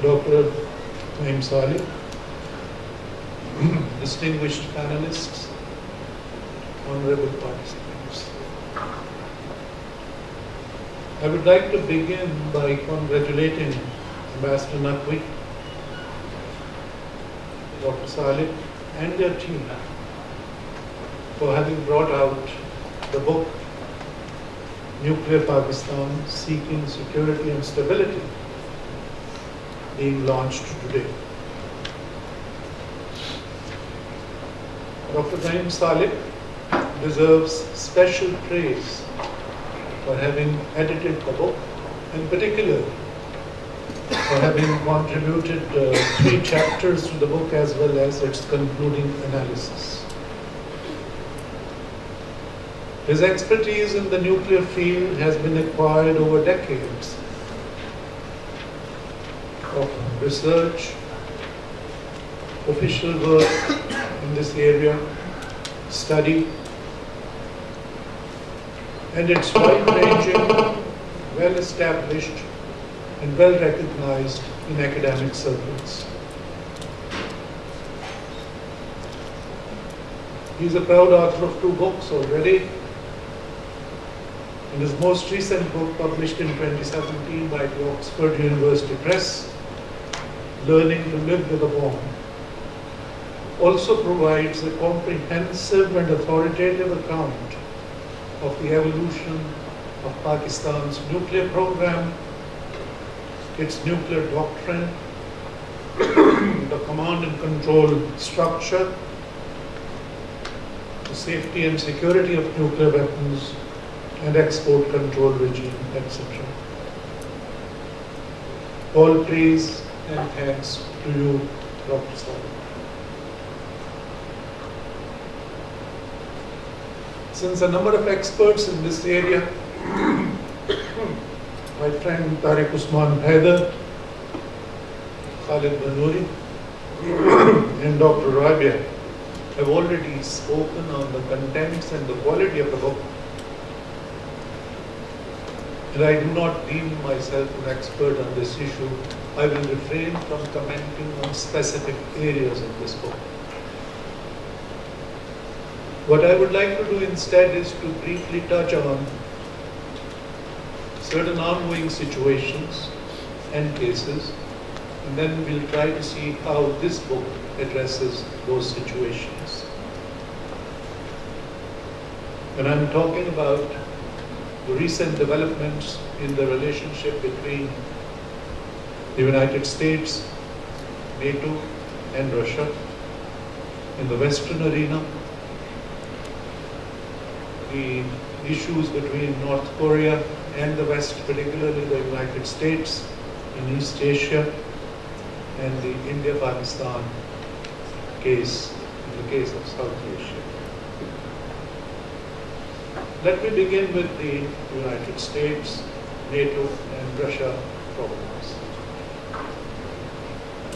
Dr. Inam-ul-Haque, distinguished panelists, honorable participants. I would like to begin by congratulating Ambassador Naqvi, Dr. Saleh, and their team for having brought out the book Nuclear Pakistan, Seeking Security and Stability, being launched today. Dr. Inam-ul-Haque deserves special praise for having edited the book, in particular for having contributed 3 chapters to the book as well as its concluding analysis. His expertise in the nuclear field has been acquired over decades of research, official work in this area, study, and it's wide-ranging, well-established, and well-recognized in academic circles. He's a proud author of 2 books already. In his most recent book, published in 2017 by the Oxford University Press, Learning to Live with a Bomb, also provides a comprehensive and authoritative account of the evolution of Pakistan's nuclear program, its nuclear doctrine, the command and control structure, the safety and security of nuclear weapons, and export control regime, etc. All praise and thanks to you, Dr. Saleh. Since a number of experts in this area, my friend Tariq Usman Haider, Khalid Banuri, and Dr. Rabia have already spoken on the contents and the quality of the book, and I do not deem myself an expert on this issue, I will refrain from commenting on specific areas in this book. What I would like to do instead is to briefly touch on certain ongoing situations and cases, and then we'll try to see how this book addresses those situations. When I'm talking about the recent developments in the relationship between the United States, NATO, and Russia in the Western arena, the issues between North Korea and the West, particularly the United States in East Asia, and the India-Pakistan case in the case of South Asia. Let me begin with the United States, NATO, and Russia problems.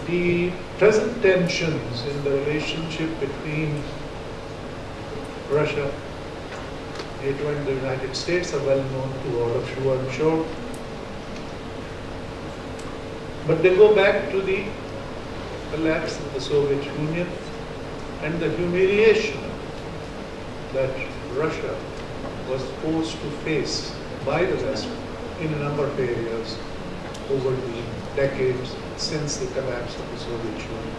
The present tensions in the relationship between Russia, NATO, and the United States are well known to all of you, I'm sure. But they go back to the collapse of the Soviet Union and the humiliation that Russia was forced to face by the West in a number of areas over the decades since the collapse of the Soviet Union.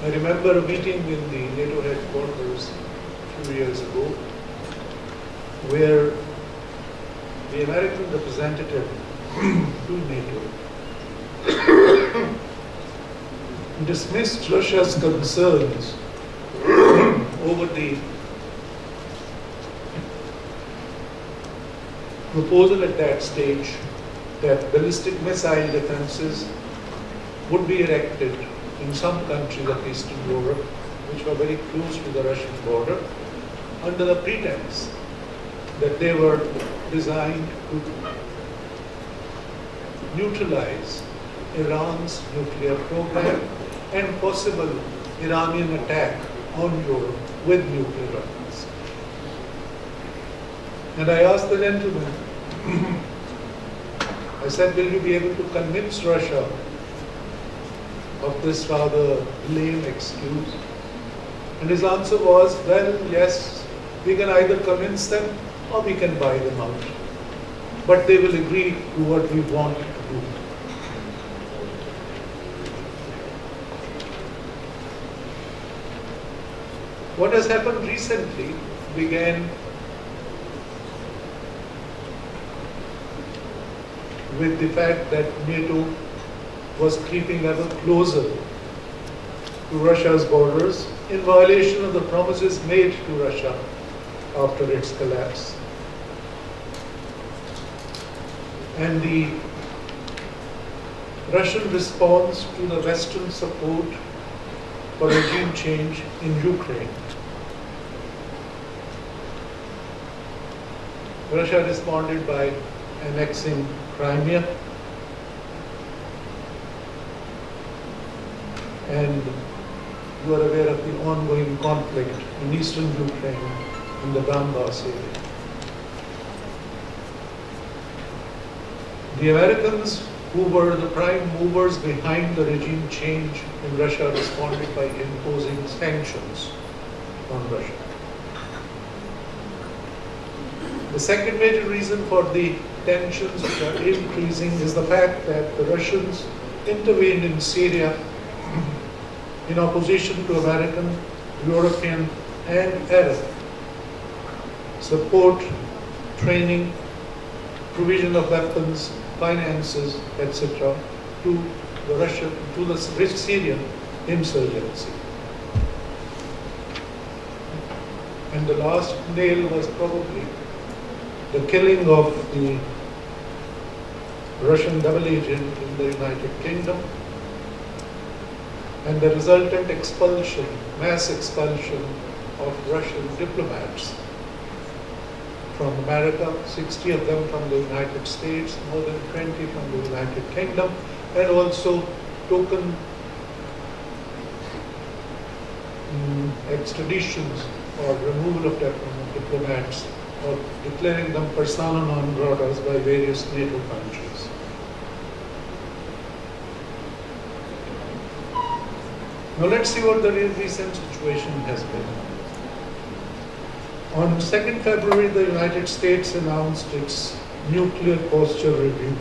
I remember a meeting in the NATO headquarters a few years ago where the American representative to NATO dismissed Russia's concerns over the proposal at that stage that ballistic missile defenses would be erected in some countries of Eastern Europe, which were very close to the Russian border, under the pretense that they were designed to neutralize Iran's nuclear program and possible Iranian attack on Europe with nuclear weapons. And I asked the gentleman, I said, will you be able to convince Russia of this rather lame excuse? And his answer was, well, yes, we can either convince them or we can buy them out. But they will agree to what we want to do. What has happened recently began with the fact that NATO was creeping ever closer to Russia's borders in violation of the promises made to Russia after its collapse. And the Russian response to the Western support for regime change in Ukraine. Russia responded by annexing Crimea, and you are aware of the ongoing conflict in eastern Ukraine in the Donbass area. The Americans, who were the prime movers behind the regime change in Russia, responded by imposing sanctions on Russia. The second major reason for the tensions which are increasing is the fact that the Russians intervened in Syria in opposition to American, European, and Arab support, training, provision of weapons, finances, etc., to the Syrian insurgency. And the last nail was probably the killing of the Russian double agent in the United Kingdom and the resultant expulsion, mass expulsion of Russian diplomats from America, 60 of them from the United States, more than 20 from the United Kingdom, and also token extraditions or removal of diplomats or declaring them persona non gratas by various NATO countries. Now let's see what the recent situation has been. On 2nd February, the United States announced its nuclear posture review,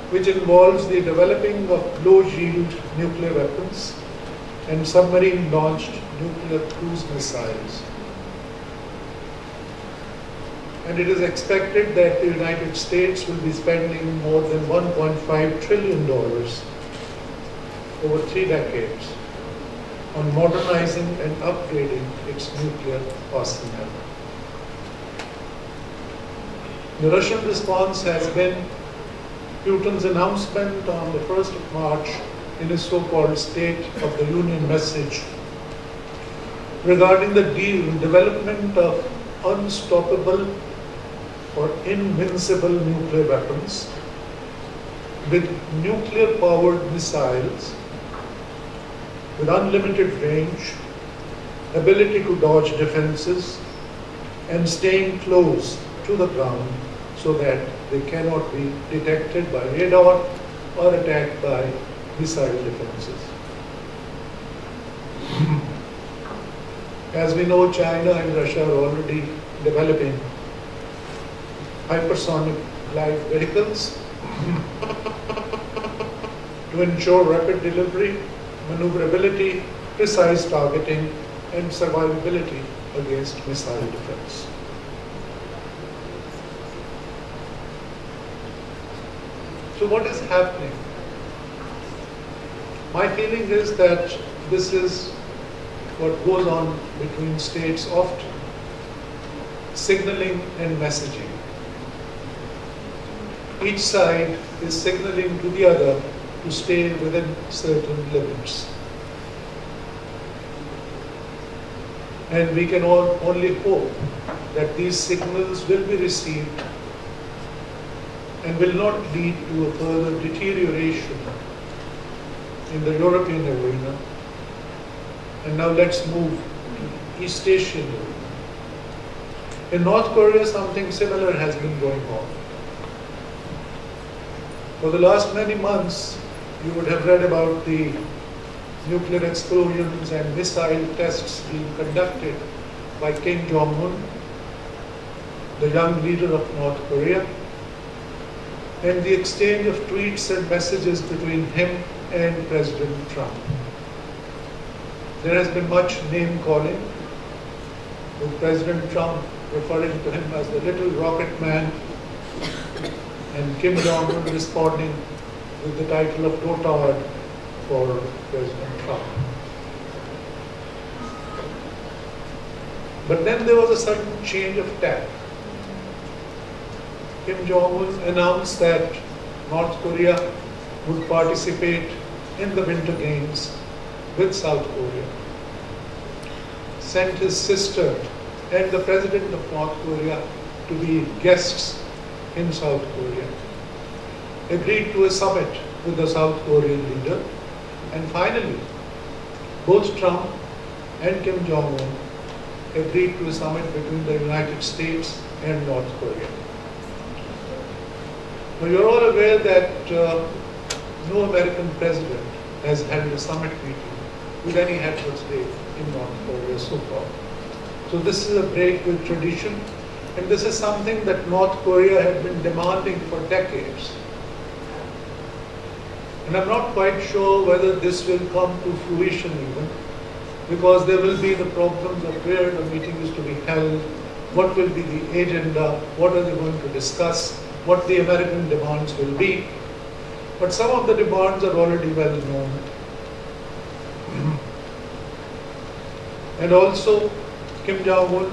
which involves the developing of low-yield nuclear weapons and submarine-launched nuclear cruise missiles. And it is expected that the United States will be spending more than $1.5 trillion over 3 decades on modernizing and upgrading its nuclear arsenal. The Russian response has been Putin's announcement on the 1st of March in his so-called State of the Union message regarding the development of unstoppable or invincible nuclear weapons with nuclear-powered missiles with unlimited range, ability to dodge defenses, and staying close to the ground so that they cannot be detected by radar or attacked by missile defenses. As we know, China and Russia are already developing hypersonic light vehicles to ensure rapid delivery, maneuverability, precise targeting, and survivability against missile defense. So what is happening? My feeling is that this is what goes on between states often, signaling and messaging. Each side is signaling to the other to stay within certain limits. And we can all only hope that these signals will be received and will not lead to a further deterioration in the European arena. And now let's move to the East Asian arena. In North Korea, something similar has been going on. For the last many months, you would have read about the nuclear explosions and missile tests being conducted by Kim Jong-un, the young leader of North Korea, and the exchange of tweets and messages between him and President Trump. There has been much name-calling, with President Trump referring to him as the little rocket man, and Kim Jong-un responding with the title of dotard for President Trump. But then there was a sudden change of tack. Kim Jong-un announced that North Korea would participate in the Winter Games with South Korea, sent his sister and the president of North Korea to be guests in South Korea, agreed to a summit with the South Korean leader, and finally, both Trump and Kim Jong-un agreed to a summit between the United States and North Korea. Now, you're all aware that no American president has held a summit meeting with any head of state in North Korea so far. So this is a break with tradition, and this is something that North Korea had been demanding for decades. And I'm not quite sure whether this will come to fruition even, because there will be the problems of where the meeting is to be held, what will be the agenda, what are they going to discuss, what the American demands will be. But some of the demands are already well known. And also, Kim Jong-un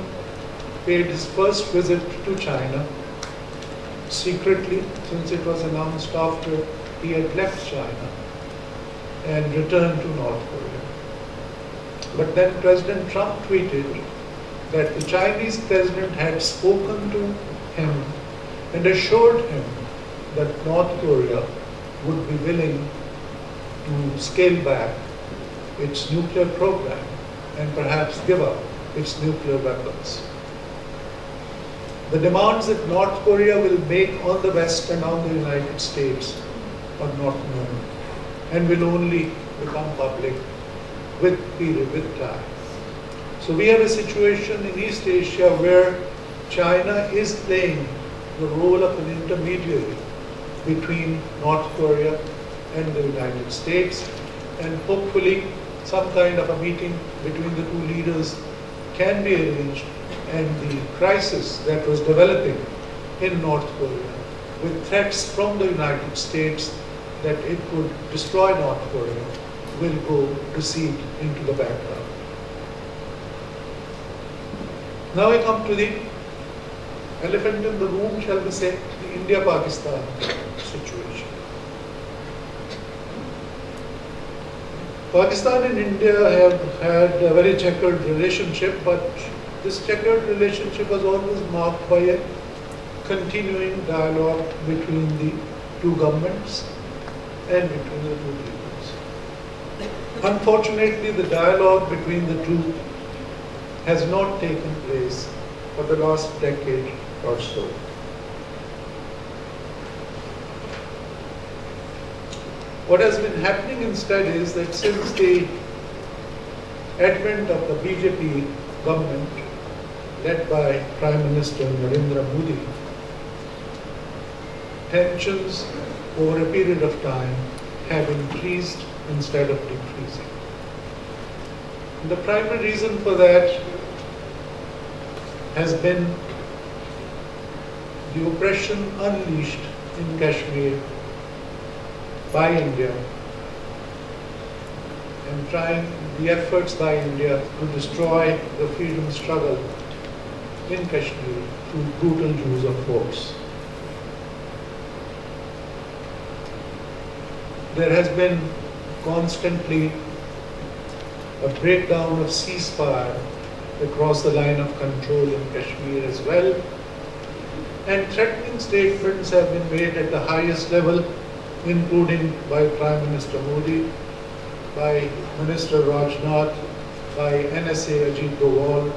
paid his first visit to China secretly, since it was announced after he had left China, and returned to North Korea. But then President Trump tweeted that the Chinese president had spoken to him and assured him that North Korea would be willing to scale back its nuclear program and perhaps give up its nuclear weapons. The demands that North Korea will make on the West and on the United States are not known and will only become public with time. So we have a situation in East Asia where China is playing the role of an intermediary between North Korea and the United States, and hopefully some kind of a meeting between the two leaders can be arranged, and the crisis that was developing in North Korea with threats from the United States that it could destroy North Korea will recede into the background. Now we come to the elephant in the room, shall we say, the India-Pakistan situation. Pakistan and India have had a very checkered relationship, but this checkered relationship was always marked by a continuing dialogue between the two governments and between the two peoples. Unfortunately, the dialogue between the two has not taken place for the last decade or so. What has been happening instead is that since the advent of the BJP government, led by Prime Minister Narendra Modi, tensions over a period of time have increased instead of decreasing. And the primary reason for that has been the oppression unleashed in Kashmir by India, and the efforts by India to destroy the freedom struggle in Kashmir through brutal use of force. There has been constantly a breakdown of ceasefire across the line of control in Kashmir as well, and threatening statements have been made at the highest level, including by Prime Minister Modi, by Minister Rajnath, by NSA Ajit Doval,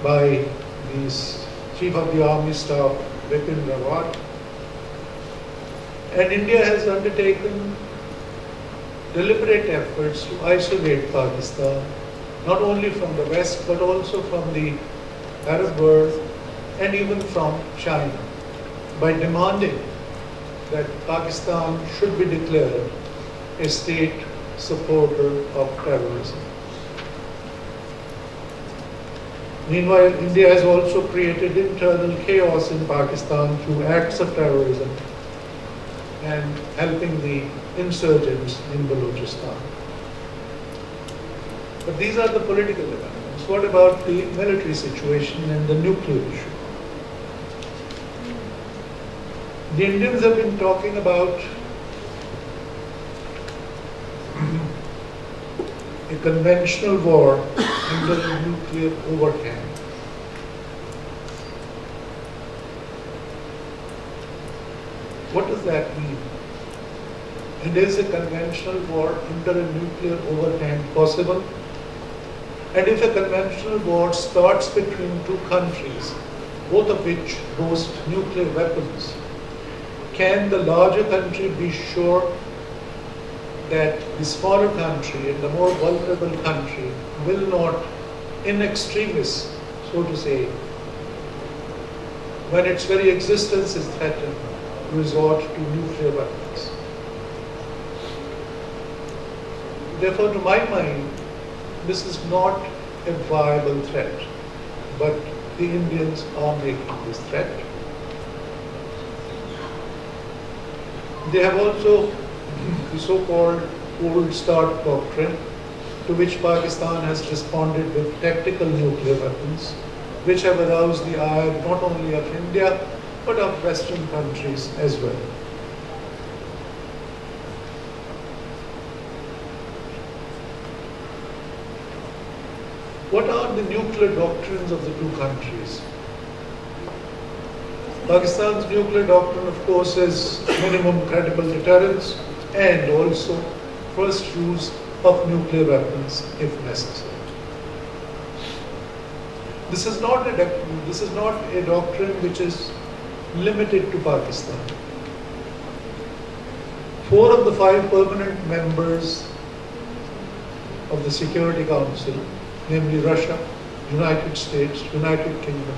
by the Chief of the Army Staff, Bipin Rawat. And India has undertaken deliberate efforts to isolate Pakistan, not only from the West, but also from the Arab world and even from China, by demanding that Pakistan should be declared a state supporter of terrorism. Meanwhile, India has also created internal chaos in Pakistan through acts of terrorism and helping the insurgents in Balochistan. But these are the political developments. What about the military situation and the nuclear issue? The Indians have been talking about a conventional war under a nuclear overhang. What does that mean? And is a conventional war under a nuclear overhang possible? And if a conventional war starts between two countries, both of which boast nuclear weapons, can the larger country be sure that the smaller country and the more vulnerable country will not, in extremis, so to say, when its very existence is threatened, resort to nuclear weapons? Therefore, to my mind, this is not a viable threat, but the Indians are making this threat. They have also the so-called Old Start doctrine, to which Pakistan has responded with tactical nuclear weapons, which have aroused the ire not only of India, but of Western countries as well. What are the nuclear doctrines of the two countries? Pakistan's nuclear doctrine, of course, is minimum credible deterrence and also first use of nuclear weapons if necessary. This is not a doctrine which is limited to Pakistan. 4 of the 5 permanent members of the Security Council, namely Russia, United States, United Kingdom,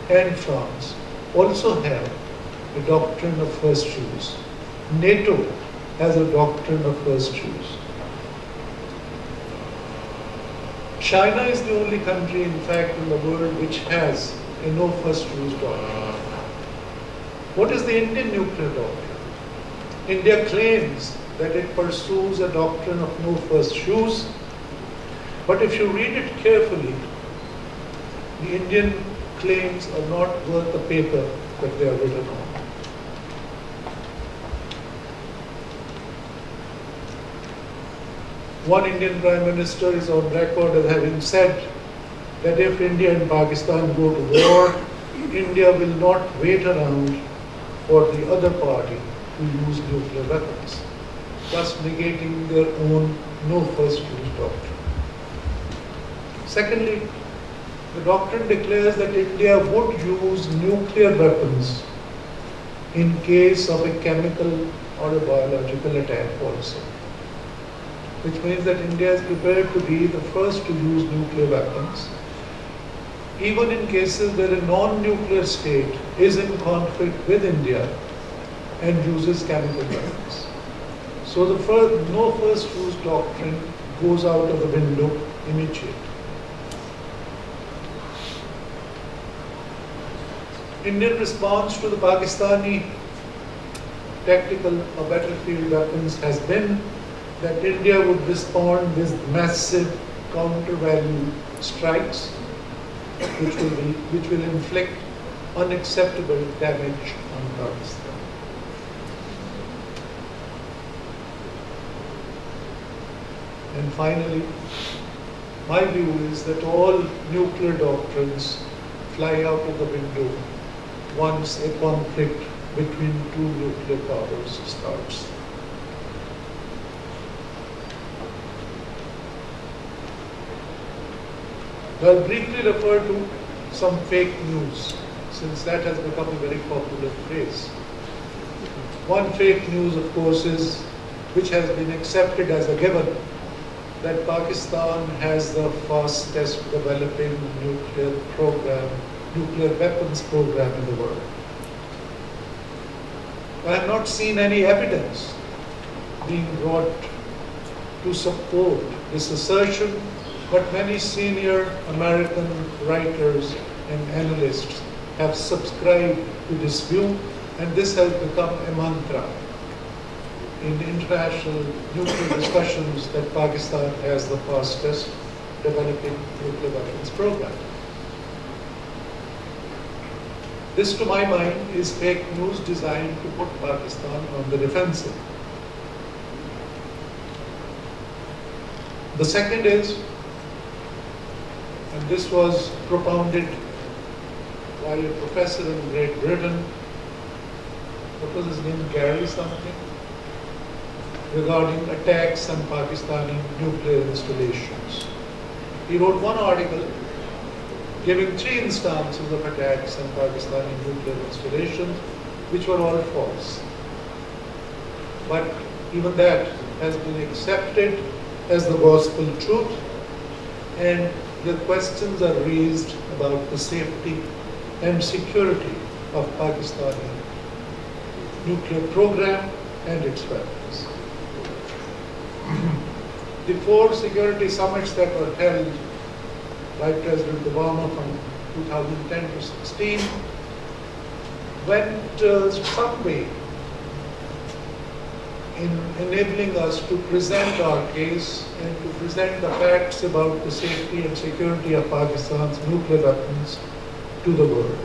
and France, also have a doctrine of first use. NATO has a doctrine of first use. China is the only country, in fact, in the world which has a no first use doctrine. What is the Indian nuclear doctrine? India claims that it pursues a doctrine of no first use, but if you read it carefully, the Indian claims are not worth the paper that they are written on. One Indian Prime Minister is on record as having said that if India and Pakistan go to war, India will not wait around for the other party to use nuclear weapons, thus negating their own no first use doctrine. Secondly, the doctrine declares that India would use nuclear weapons in case of a chemical or a biological attack also, which means that India is prepared to be the first to use nuclear weapons, even in cases where a non-nuclear state is in conflict with India and uses chemical weapons. So the no first use doctrine goes out of the window immediately. Indian response to the Pakistani tactical or battlefield weapons has been that India would respond with massive counter-value strikes, which will inflict unacceptable damage on Pakistan. And finally, my view is that all nuclear doctrines fly out of the window once a conflict between two nuclear powers starts. I'll briefly refer to some fake news, since that has become a very popular phrase. One fake news, of course, is, which has been accepted as a given, that Pakistan has the fastest developing nuclear weapons program in the world. I have not seen any evidence being brought to support this assertion, but many senior American writers and analysts have subscribed to this view, and this has become a mantra in international nuclear discussions that Pakistan has the fastest developing nuclear weapons program. This, to my mind, is fake news designed to put Pakistan on the defensive. The second is, and this was propounded by a professor in Great Britain, what was his name, Gary something, regarding attacks on Pakistani nuclear installations. He wrote one article giving 3 instances of attacks on Pakistani nuclear installations, which were all false. But even that has been accepted as the gospel truth, and the questions are raised about the safety and security of Pakistani nuclear program and its weapons. The 4 security summits that were held by President Obama from 2010 to 16 went some way in enabling us to present our case and to present the facts about the safety and security of Pakistan's nuclear weapons to the world.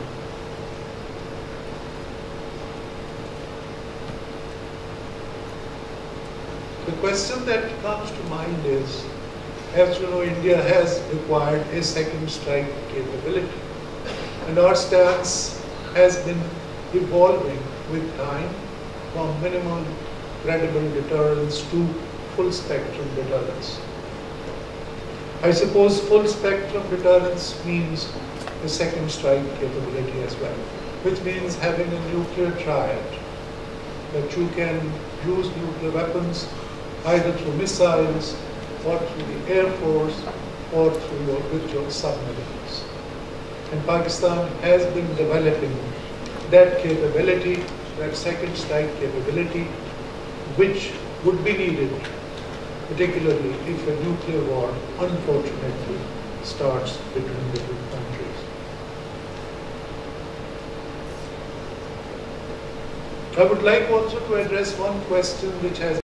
The question that comes to mind is, as you know, India has acquired a second strike capability, and our stance has been evolving with time from minimal credible deterrence to full spectrum deterrence. I suppose full spectrum deterrence means a second strike capability as well, which means having a nuclear triad, that you can use nuclear weapons either through missiles or through the Air Force or with your submarines. And Pakistan has been developing that capability, that second strike capability, which would be needed, particularly if a nuclear war, unfortunately, starts between the two countries. I would like also to address one question which has